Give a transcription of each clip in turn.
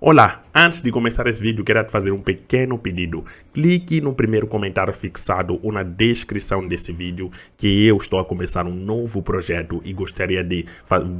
Olá, antes de começar esse vídeo, quero te fazer um pequeno pedido. Clique no primeiro comentário fixado ou na descrição desse vídeo, que eu estou a começar um novo projeto e gostaria de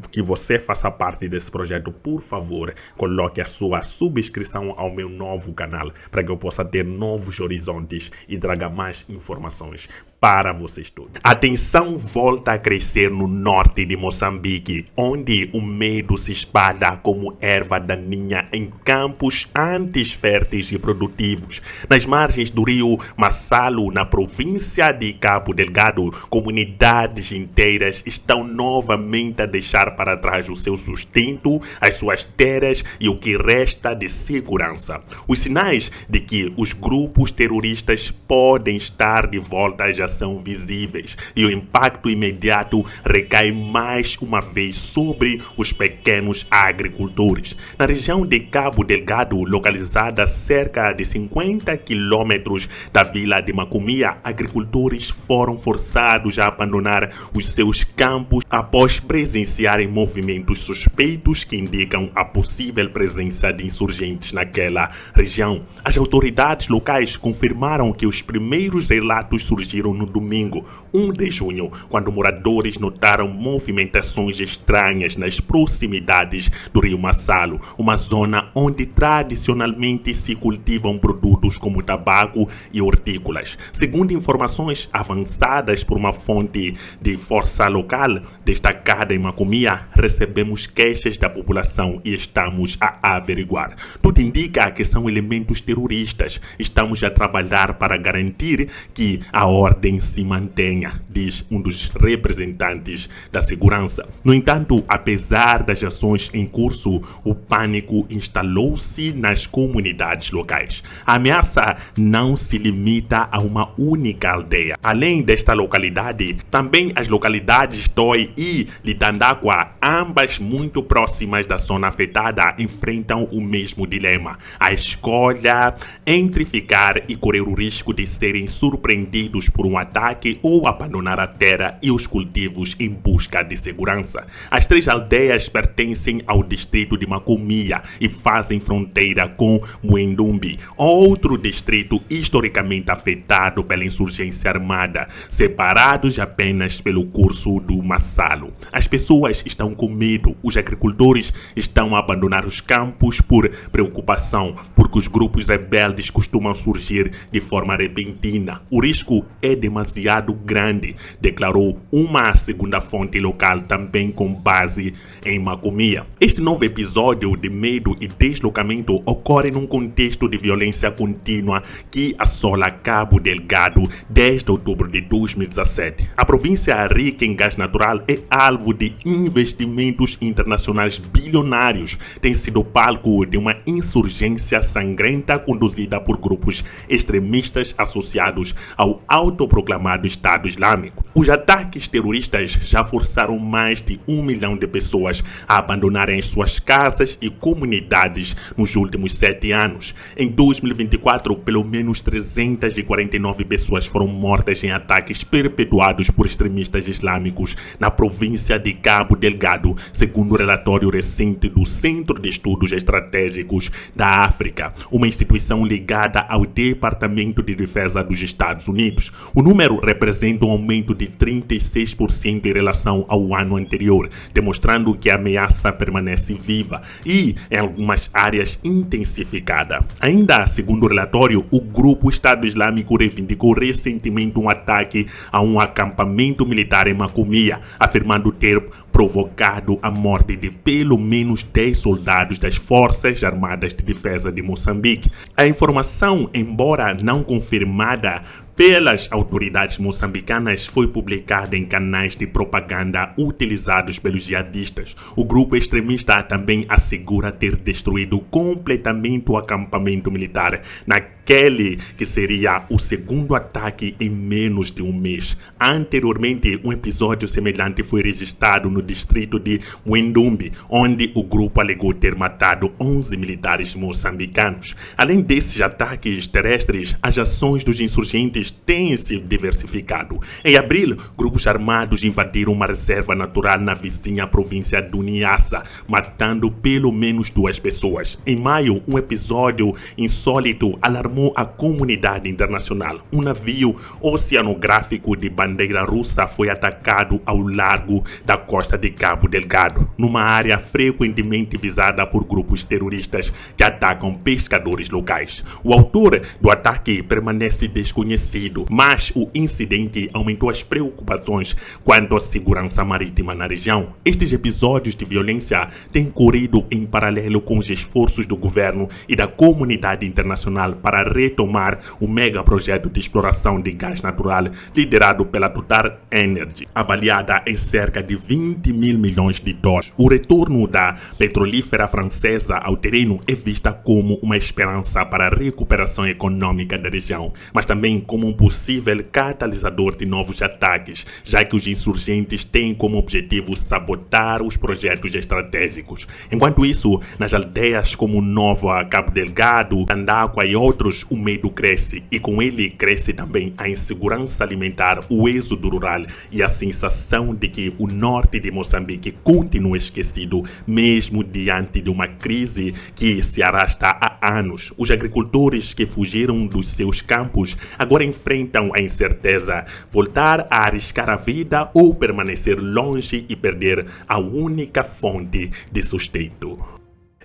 que você faça parte desse projeto. Por favor, coloque a sua subscrição ao meu novo canal, para que eu possa ter novos horizontes e traga mais informações para vocês todos. A tensão volta a crescer no norte de Moçambique, onde o medo se espalha como erva daninha em campos antes férteis e produtivos. Nas margens do rio Massalo, na província de Cabo Delgado, comunidades inteiras estão novamente a deixar para trás o seu sustento, as suas terras e o que resta de segurança. Os sinais de que os grupos terroristas podem estar de volta já são visíveis e o impacto imediato recai mais uma vez sobre os pequenos agricultores. Na região de Cabo Delgado, localizada a cerca de 50 quilômetros da vila de Macomia, agricultores foram forçados a abandonar os seus campos após presenciarem movimentos suspeitos que indicam a possível presença de insurgentes naquela região. As autoridades locais confirmaram que os primeiros relatos surgiram no domingo, 1 de junho, quando moradores notaram movimentações estranhas nas proximidades do rio Massalo, uma zona onde tradicionalmente se cultivam produtos como tabaco e hortícolas. Segundo informações avançadas por uma fonte de força local destacada em Macomia, recebemos queixas da população e estamos a averiguar. Tudo indica que são elementos terroristas. Estamos a trabalhar para garantir que a ordem se mantenha, diz um dos representantes da segurança. No entanto, apesar das ações em curso, o pânico instalou-se nas comunidades locais. A ameaça não se limita a uma única aldeia. Além desta localidade, também as localidades Toi e Litandagua, ambas muito próximas da zona afetada, enfrentam o mesmo dilema: a escolha entre ficar e correr o risco de serem surpreendidos por um ataque ou abandonar a terra e os cultivos em busca de segurança. As três aldeias pertencem ao distrito de Macomia e fazem fronteira com Muendumbi, outro distrito historicamente afetado pela insurgência armada, separados apenas pelo curso do Massalo. As pessoas estão com medo, os agricultores estão a abandonar os campos por preocupação, porque os grupos rebeldes costumam surgir de forma repentina. O risco é demasiado grande, declarou uma segunda fonte local também com base em Macomia. Este novo episódio de medo e deslocamento ocorre num contexto de violência contínua que assola Cabo Delgado desde outubro de 2017. A província rica em gás natural é alvo de investimentos internacionais bilionários. Tem sido palco de uma insurgência sangrenta conduzida por grupos extremistas associados ao autoproclamado Estado Islâmico. Os ataques terroristas já forçaram mais de 1 milhão de pessoas a abandonarem as suas casas e comunidades nos últimos 7 anos. Em 2024, pelo menos 349 pessoas foram mortas em ataques perpetuados por extremistas islâmicos na província de Cabo Delgado, segundo o relatório recente do Centro de Estudos Estratégicos da África, uma instituição ligada ao Departamento de Defesa dos Estados Unidos. O número representa um aumento de 36% em relação ao ano anterior, demonstrando que a ameaça permanece viva e, em algumas áreas, intensificada. Ainda segundo o relatório, o grupo Estado Islâmico reivindicou recentemente um ataque a um acampamento militar em Macomia, afirmando ter provocado a morte de pelo menos 10 soldados das Forças Armadas de Defesa de Moçambique. A informação, embora não confirmada pelas autoridades moçambicanas, foi publicada em canais de propaganda utilizados pelos jihadistas. O grupo extremista também assegura ter destruído completamente o acampamento militar naquele que seria o segundo ataque em menos de um mês. Anteriormente, um episódio semelhante foi registrado no distrito de Muendumbi, onde o grupo alegou ter matado 11 militares moçambicanos. Além desses ataques terrestres, as ações dos insurgentes têm se diversificado. Em abril, grupos armados invadiram uma reserva natural na vizinha província do Niassa, matando pelo menos 2 pessoas. Em maio, um episódio insólito alarmou a comunidade internacional. Um navio oceanográfico de bandeira russa foi atacado ao largo da costa de Cabo Delgado, numa área frequentemente visada por grupos terroristas que atacam pescadores locais. O autor do ataque permanece desconhecido, mas o incidente aumentou as preocupações quanto à segurança marítima na região. Estes episódios de violência têm corrido em paralelo com os esforços do governo e da comunidade internacional para retomar o megaprojeto de exploração de gás natural liderado pela Total Energy, avaliada em cerca de 20 mil milhões de dólares. O retorno da petrolífera francesa ao terreno é vista como uma esperança para a recuperação econômica da região, mas também como um possível catalisador de novos ataques, já que os insurgentes têm como objetivo sabotar os projetos estratégicos. Enquanto isso, nas aldeias como Nova Cabo Delgado, Tandagua e outros, o medo cresce, e com ele cresce também a insegurança alimentar, o êxodo rural e a sensação de que o norte de Moçambique continua esquecido, mesmo diante de uma crise que se arrasta há anos. Os agricultores que fugiram dos seus campos agora enfrentam a incerteza: voltar a arriscar a vida ou permanecer longe e perder a única fonte de sustento.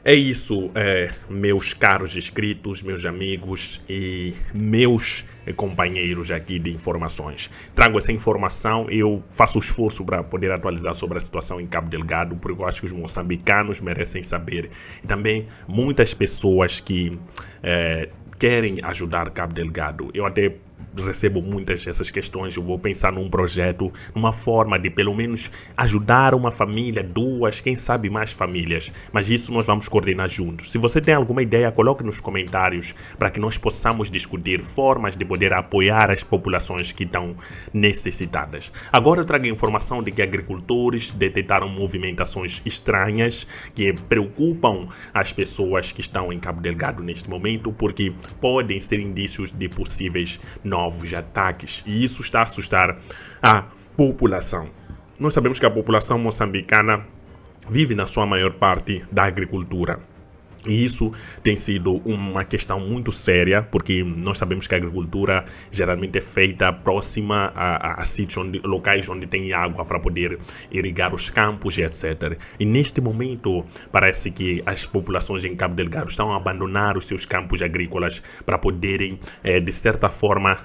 É isso, meus caros inscritos, meus amigos e meus companheiros aqui de informações. Trago essa informação, eu faço o esforço para poder atualizar sobre a situação em Cabo Delgado, porque eu acho que os moçambicanos merecem saber. E também muitas pessoas que querem ajudar Cabo Delgado. Eu até recebo muitas dessas questões. Eu vou pensar num projeto, numa forma de pelo menos ajudar uma família, 2, quem sabe mais famílias, mas isso nós vamos coordenar juntos. Se você tem alguma ideia, coloque nos comentários para que nós possamos discutir formas de poder apoiar as populações que estão necessitadas. Agora eu trago a informação de que agricultores detectaram movimentações estranhas que preocupam as pessoas que estão em Cabo Delgado neste momento, porque podem ser indícios de possíveis novos ataques, e isso está a assustar a população. Nós sabemos que a população moçambicana vive na sua maior parte da agricultura. E isso tem sido uma questão muito séria, porque nós sabemos que a agricultura geralmente é feita próxima a sítios locais onde tem água para poder irrigar os campos e etc. E neste momento parece que as populações em Cabo Delgado estão a abandonar os seus campos agrícolas para poderem, de certa forma,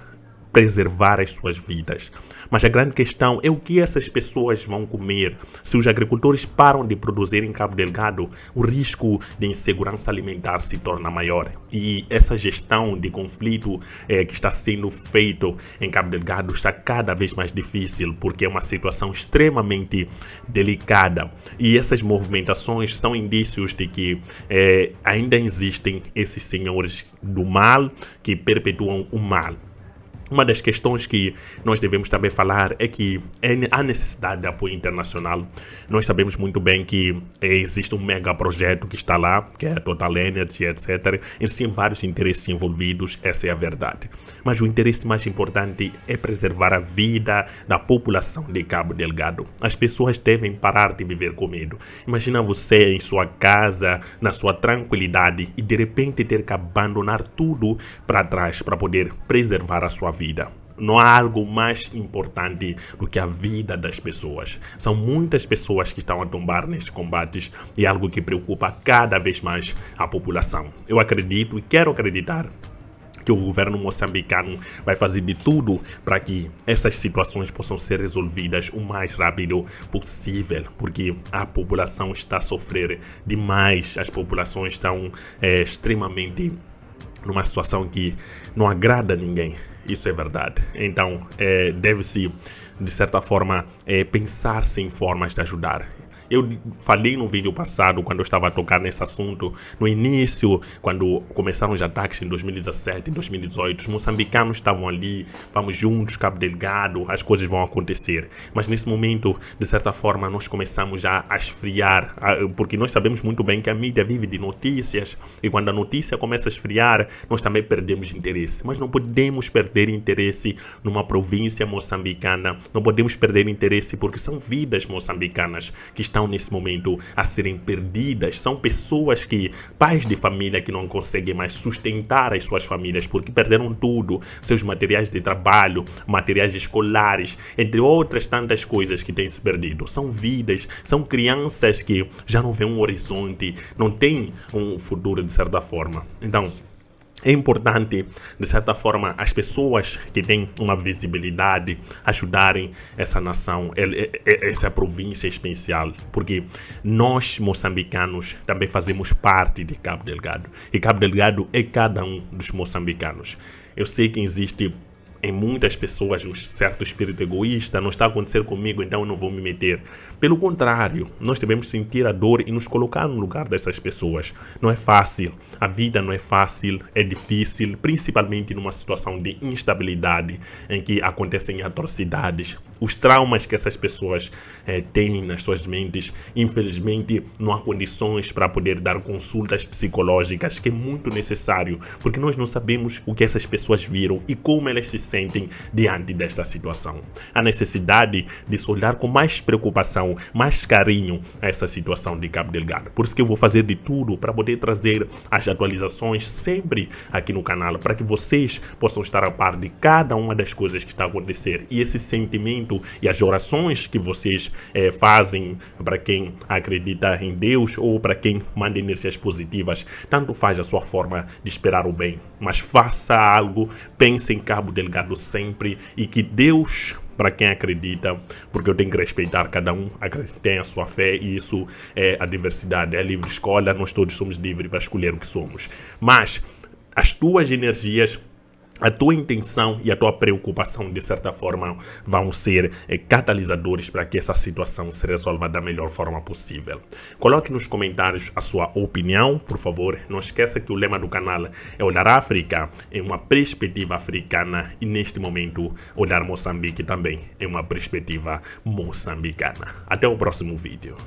preservar as suas vidas. Mas a grande questão é o que essas pessoas vão comer. Se os agricultores param de produzir em Cabo Delgado, o risco de insegurança alimentar se torna maior. E essa gestão de conflito que está sendo feito em Cabo Delgado está cada vez mais difícil, porque é uma situação extremamente delicada. E essas movimentações são indícios de que ainda existem esses senhores do mal que perpetuam o mal. Uma das questões que nós devemos também falar é que há necessidade de apoio internacional. Nós sabemos muito bem que existe um mega projeto que está lá, que é a Total Energy, etc. Existem vários interesses envolvidos, essa é a verdade. Mas o interesse mais importante é preservar a vida da população de Cabo Delgado. As pessoas devem parar de viver com medo. Imagina você em sua casa, na sua tranquilidade, e de repente ter que abandonar tudo para trás para poder preservar a sua vida. Não há algo mais importante do que a vida das pessoas. São muitas pessoas que estão a tombar nesses combates e é algo que preocupa cada vez mais a população. Eu acredito e quero acreditar que o governo moçambicano vai fazer de tudo para que essas situações possam ser resolvidas o mais rápido possível, porque a população está a sofrer demais. As populações estão extremamente numa situação que não agrada a ninguém. Isso é verdade. Então, deve-se, de certa forma, pensar-se em formas de ajudar. Eu falei no vídeo passado, quando eu estava a tocar nesse assunto, no início, quando começaram os ataques em 2017, 2018, os moçambicanos estavam ali, vamos juntos, Cabo Delgado, as coisas vão acontecer. Mas nesse momento, de certa forma, nós começamos já a esfriar, porque nós sabemos muito bem que a mídia vive de notícias, e quando a notícia começa a esfriar, nós também perdemos interesse. Mas não podemos perder interesse numa província moçambicana, não podemos perder interesse porque são vidas moçambicanas que estão nesse momento a serem perdidas, são pessoas pais de família que não conseguem mais sustentar as suas famílias porque perderam tudo, seus materiais de trabalho, materiais escolares, entre outras tantas coisas que têm se perdido. São vidas, são crianças que já não vêem um horizonte, não têm um futuro de certa forma. Então, é importante, de certa forma, as pessoas que têm uma visibilidade ajudarem essa nação, essa província especial, porque nós, moçambicanos, também fazemos parte de Cabo Delgado. E Cabo Delgado é cada um dos moçambicanos. Eu sei que existe em muitas pessoas um certo espírito egoísta, não está a acontecer comigo, então eu não vou me meter. Pelo contrário, nós devemos sentir a dor e nos colocar no lugar dessas pessoas. Não é fácil, a vida não é fácil, é difícil, principalmente numa situação de instabilidade em que acontecem atrocidades. Os traumas que essas pessoas têm nas suas mentes, infelizmente não há condições para poder dar consultas psicológicas, que é muito necessário, porque nós não sabemos o que essas pessoas viram e como elas se sentem diante desta situação. Há necessidade de se olhar com mais preocupação, mais carinho a essa situação de Cabo Delgado. Por isso que eu vou fazer de tudo para poder trazer as atualizações sempre aqui no canal, para que vocês possam estar a par de cada uma das coisas que está a acontecer. E esse sentimento e as orações que vocês fazem para quem acredita em Deus ou para quem manda energias positivas, tanto faz a sua forma de esperar o bem. Mas faça algo, pense em Cabo Delgado sempre e que Deus, para quem acredita, porque eu tenho que respeitar cada um, tem a sua fé e isso é a diversidade, é a livre escolha, nós todos somos livres para escolher o que somos. Mas as tuas energias, a tua intenção e a tua preocupação, de certa forma, vão ser catalisadores para que essa situação se resolva da melhor forma possível. Coloque nos comentários a sua opinião, por favor. Não esqueça que o lema do canal é olhar a África em uma perspectiva africana e, neste momento, olhar Moçambique também em uma perspectiva moçambicana. Até o próximo vídeo.